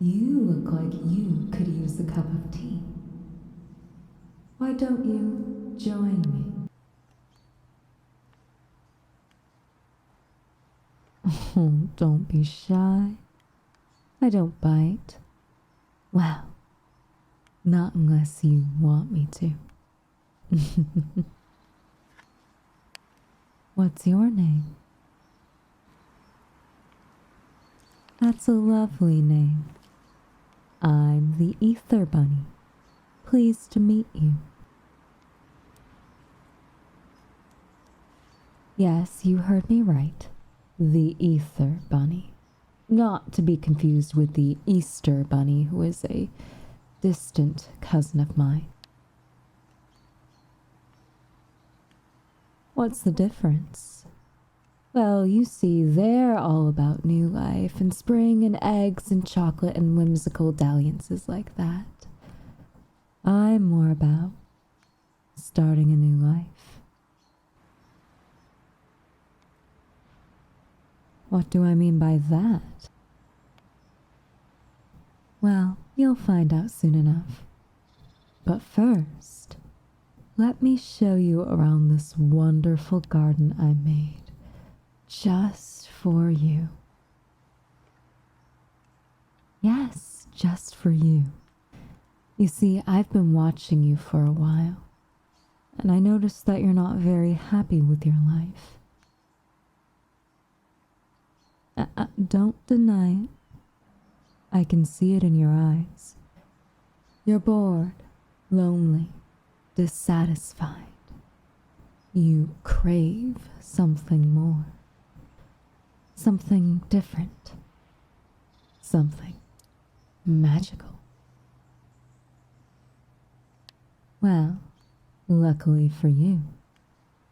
You look like you could use a cup of tea. Why don't you join me? Oh, don't be shy. I don't bite. Well, not unless you want me to. What's your name? That's a lovely name. I'm the Ether Bunny. Pleased to meet you. Yes, you heard me right. The Ether Bunny. Not to be confused with the Easter Bunny, who is a distant cousin of mine. What's the difference? Well, you see, they're all about new life and spring and eggs and chocolate and whimsical dalliances like that. I'm more about starting a new life. What do I mean by that? Well, you'll find out soon enough. But first, let me show you around this wonderful garden I made. Just for you. Yes, just for you. You see, I've been watching you for a while, and I noticed that you're not very happy with your life. Don't deny it. I can see it in your eyes. You're bored, lonely, dissatisfied. You crave something more. Something different. Something magical. Well, luckily for you,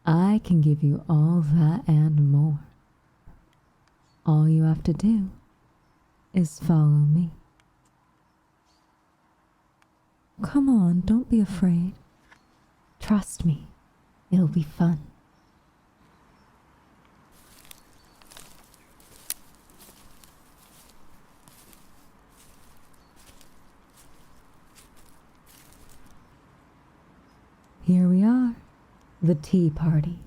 I can give you all that and more. All you have to do is follow me. Come on, don't be afraid. Trust me, it'll be fun. Here we are, the tea party.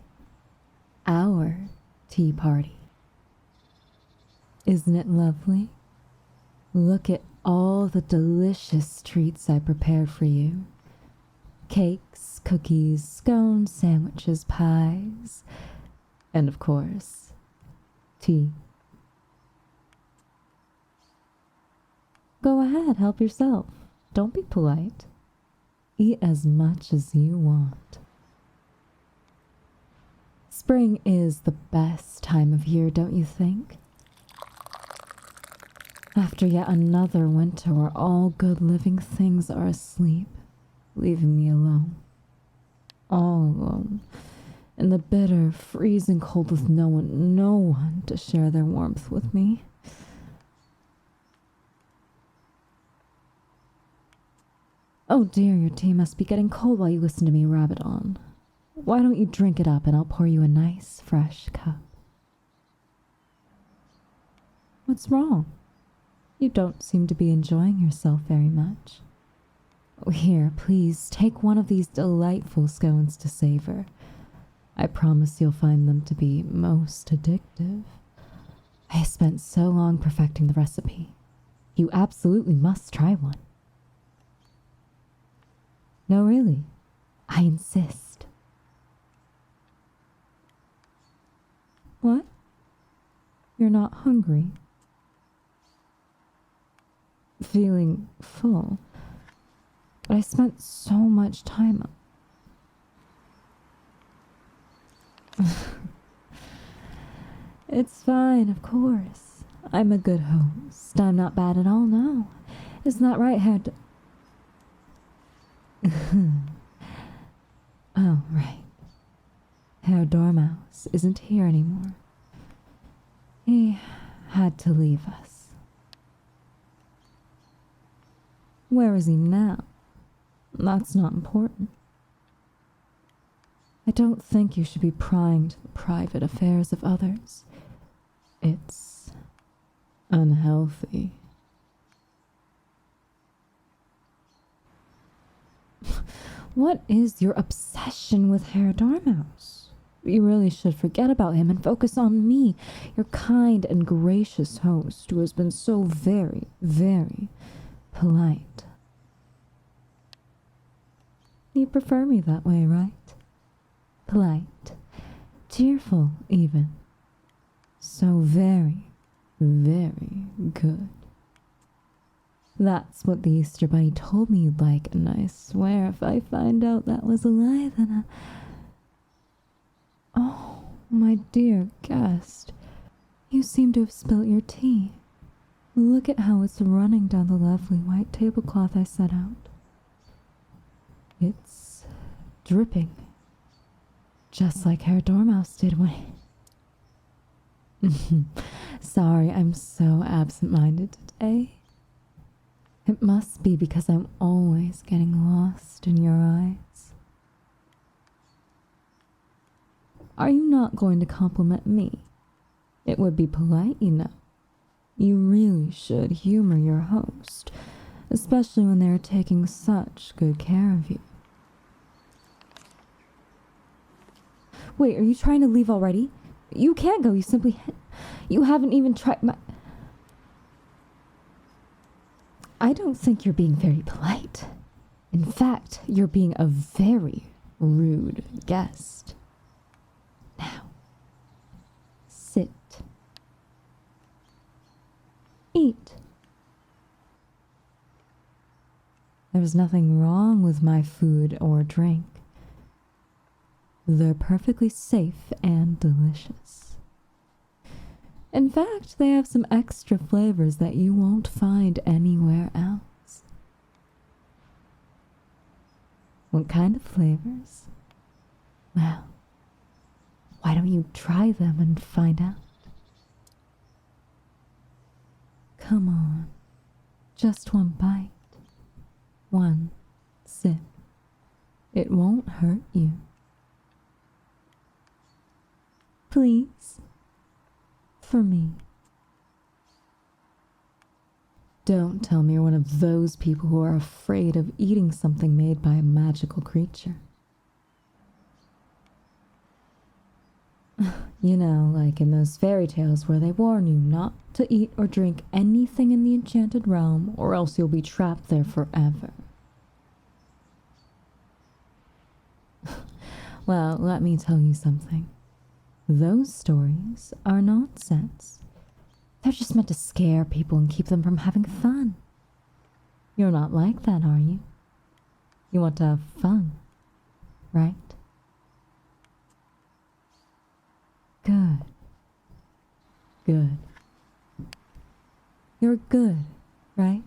Our tea party. Isn't it lovely? Look at all the delicious treats I prepared for you. Cakes, cookies, scones, sandwiches, pies, and of course, tea. Go ahead, help yourself. Don't be polite. Eat as much as you want. Spring is the best time of year, don't you think? After yet another winter where all good living things are asleep, leaving me alone. All alone. In the bitter, freezing cold with no one to share their warmth with me. Oh dear, your tea must be getting cold while you listen to me rabbit on. Why don't you drink it up and I'll pour you a nice, fresh cup? What's wrong? You don't seem to be enjoying yourself very much. Oh, here, please, take one of these delightful scones to savor. I promise you'll find them to be most addictive. I spent so long perfecting the recipe. You absolutely must try one. No, really, I insist. What? You're not hungry? Feeling full? But I spent so much time. It's fine, of course. I'm a good host. I'm not bad at all, no. Isn't that right, Head? Oh, right. Herr Dormouse isn't here anymore. He had to leave us. Where is he now? That's not important. I don't think you should be prying into the private affairs of others. It's unhealthy. What is your obsession with Herr Dormouse? You really should forget about him and focus on me, your kind and gracious host who has been so very, very polite. You prefer me that way, right? Polite, cheerful even. So very, very good. That's what the Easter Bunny told me you'd like, and I swear if I find out that was a lie, then Oh, my dear guest, you seem to have spilt your tea. Look at how it's running down the lovely white tablecloth I set out. It's dripping, just like Herr Dormouse did when... Sorry, I'm so absent-minded today. It must be because I'm always getting lost in your eyes. Are you not going to compliment me? It would be polite, you know. You really should humor your host, especially when they're taking such good care of you. Wait, are you trying to leave already? You can't go, you haven't even tried my... I don't think you're being very polite. In fact, you're being a very rude guest. Now, sit. Eat. There's nothing wrong with my food or drink. They're perfectly safe and delicious. In fact, they have some extra flavors that you won't find anywhere else. What kind of flavors? Well, why don't you try them and find out? Come on, just one bite, one sip. It won't hurt you. Please, for me. Don't tell me you're one of those people who are afraid of eating something made by a magical creature. You know, like in those fairy tales where they warn you not to eat or drink anything in the enchanted realm, or else you'll be trapped there forever. Well, let me tell you something. Those stories are nonsense. They're just meant to scare people and keep them from having fun. You're not like that, are you? You want to have fun, right? Good. Good. You're good, right?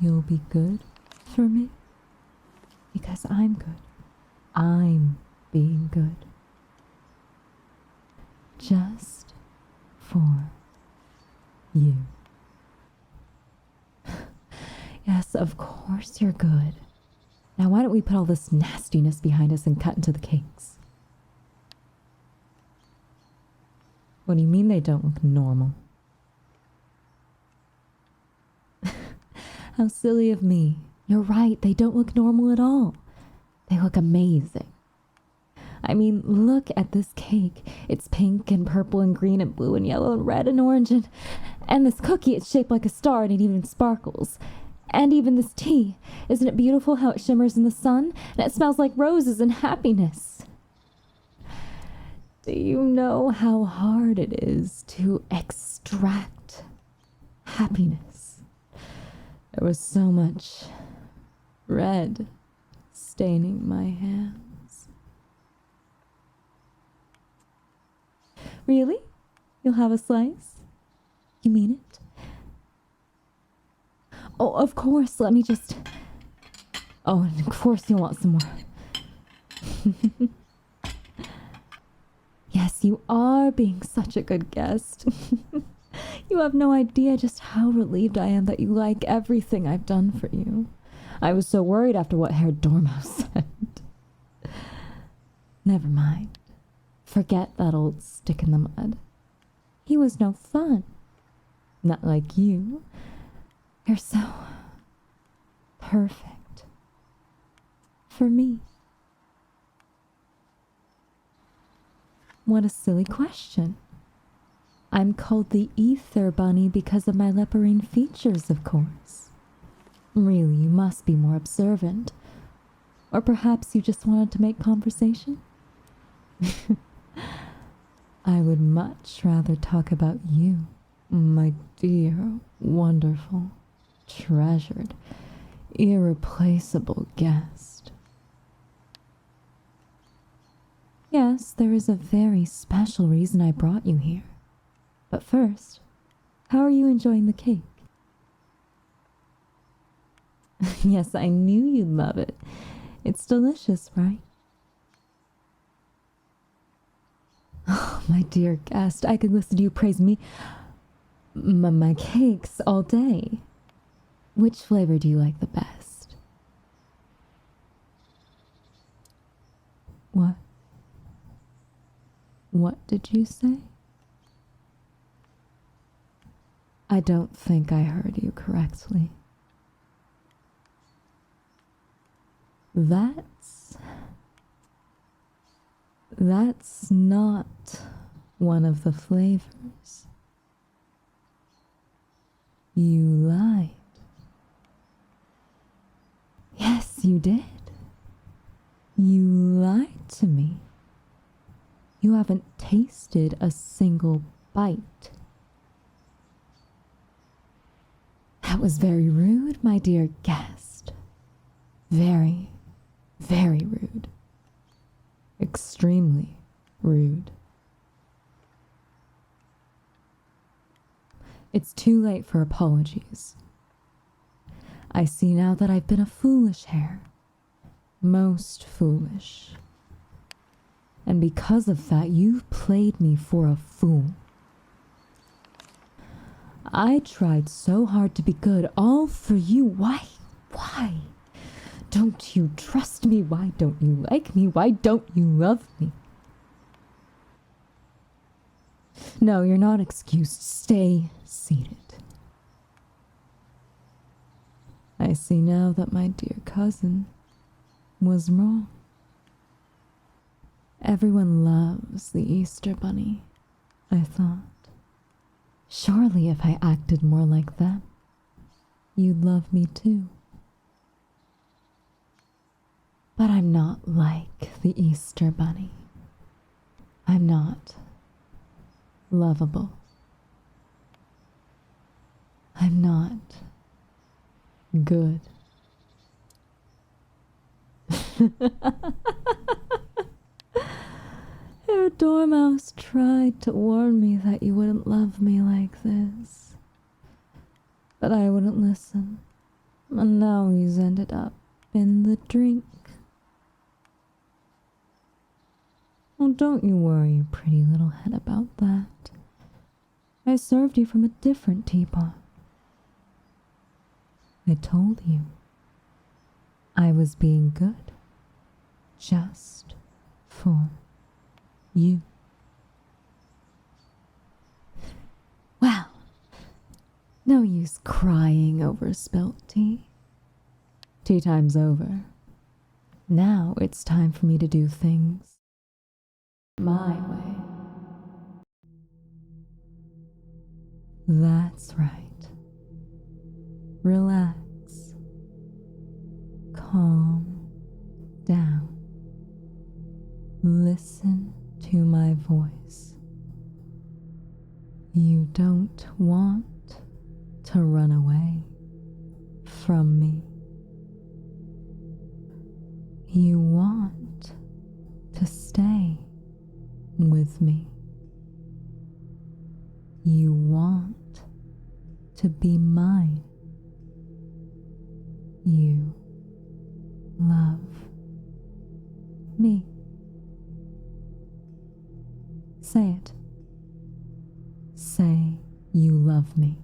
You'll be good for me? Because I'm good. I'm being good. Just for you. Yes, of course you're good. Now why don't we put all this nastiness behind us and cut into the cakes? What do you mean they don't look normal? How silly of me. You're right, they don't look normal at all. They look amazing. I mean, look at this cake. It's pink and purple and green and blue and yellow and red and orange and this cookie, it's shaped like a star and it even sparkles. And even this tea. Isn't it beautiful how it shimmers in the sun? And it smells like roses and happiness. Do you know how hard it is to extract happiness? There was so much red staining my hands. Really? You'll have a slice? You mean it? Oh, of course, let me just... Oh, and of course you'll want some more. Yes, you are being such a good guest. You have no idea just how relieved I am that you like everything I've done for you. I was so worried after what Herr Dormouse said. Never mind. Forget that old stick in the mud. He was no fun. Not like you. You're so perfect. for me? What a silly question. I'm called the Ether Bunny because of my leporine features, of course. Really, you must be more observant. Or perhaps you just wanted to make conversation? I would much rather talk about you, my dear, wonderful, treasured, irreplaceable guest. Yes, there is a very special reason I brought you here. But first, how are you enjoying the cake? Yes, I knew you'd love it. It's delicious, right? Oh, my dear guest, I could listen to you praise me, my cakes all day. Which flavor do you like the best? What? What did you say? I don't think I heard you correctly. That's not one of the flavors. You lied. Yes, you did. You lied to me. You haven't tasted a single bite. That was very rude, my dear guest. Very, very rude. Extremely rude. It's too late for apologies. I see now that I've been a foolish hare. Most foolish. And because of that, you've played me for a fool. I tried so hard to be good, all for you. Why? Don't you trust me? Why don't you like me? Why don't you love me? No, you're not excused. Stay seated. I see now that my dear cousin was wrong. Everyone loves the Easter Bunny, I thought. Surely if I acted more like them, you'd love me too. But I'm not like the Easter Bunny. I'm not lovable. I'm not good. Your dormouse tried to warn me that you wouldn't love me like this. But I wouldn't listen. And now he's ended up in the drink. Oh, don't you worry your pretty little head about that. I served you from a different teapot. I told you I was being good, just for you. Well, no use crying over spilt tea. Tea time's over. Now it's time for me to do things my way. That's right. Relax. Calm down. Listen to my voice. You don't want to run away from me. You want to stay with me. You want to be mine. You love me. Say it. Say you love me.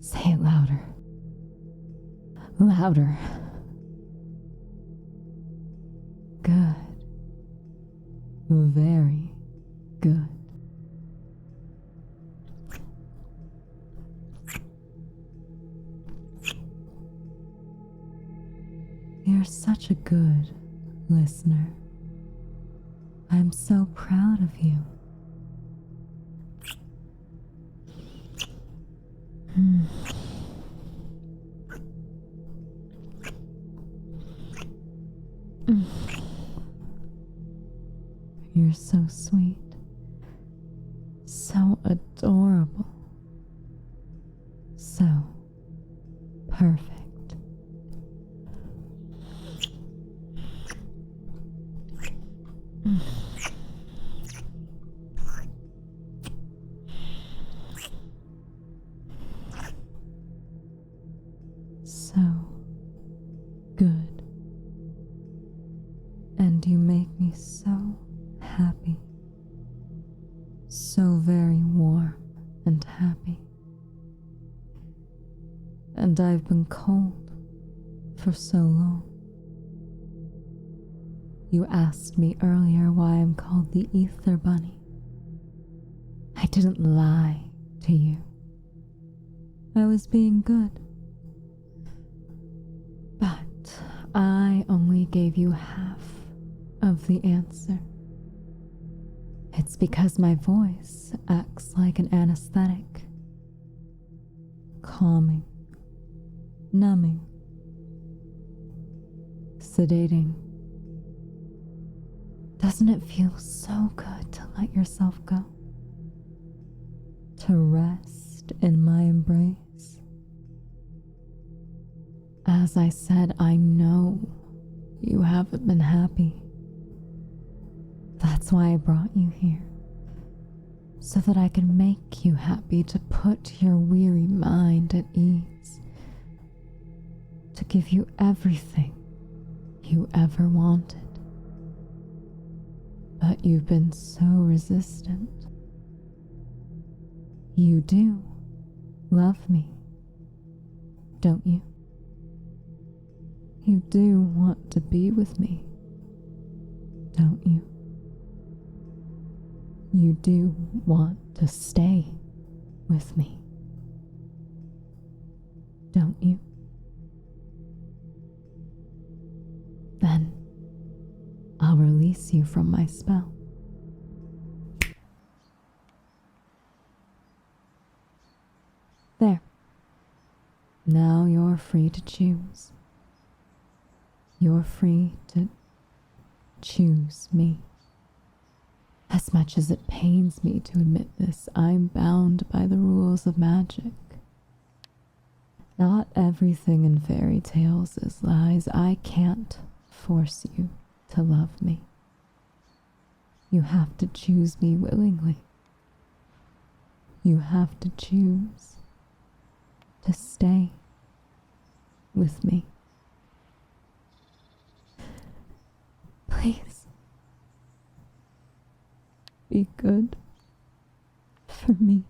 Say it louder. Louder. Good. Very good. You're such a good listener. I'm so proud of you. You're so sweet, so adorable, so perfect. So good. And you make me so happy. So very warm and happy. And I've been cold for so long. You asked me earlier why I'm called the Ether Bunny. I didn't lie to you. I was being good. But I only gave you half of the answer. It's because my voice acts like an anesthetic. Calming, numbing, sedating. Doesn't it feel so good to let yourself go? To rest in my embrace? As I said, I know you haven't been happy. That's why I brought you here. So that I can make you happy, to put your weary mind at ease. To give you everything you ever wanted. But you've been so resistant. You do love me, don't you? You do want to be with me, don't you? You do want to stay with me, don't you? Then I'll release you from my spell. There. Now you're free to choose. You're free to choose me. As much as it pains me to admit this, I'm bound by the rules of magic. Not everything in fairy tales is lies. I can't force you to love me. You have to choose me willingly. You have to choose to stay with me. Please, be good for me.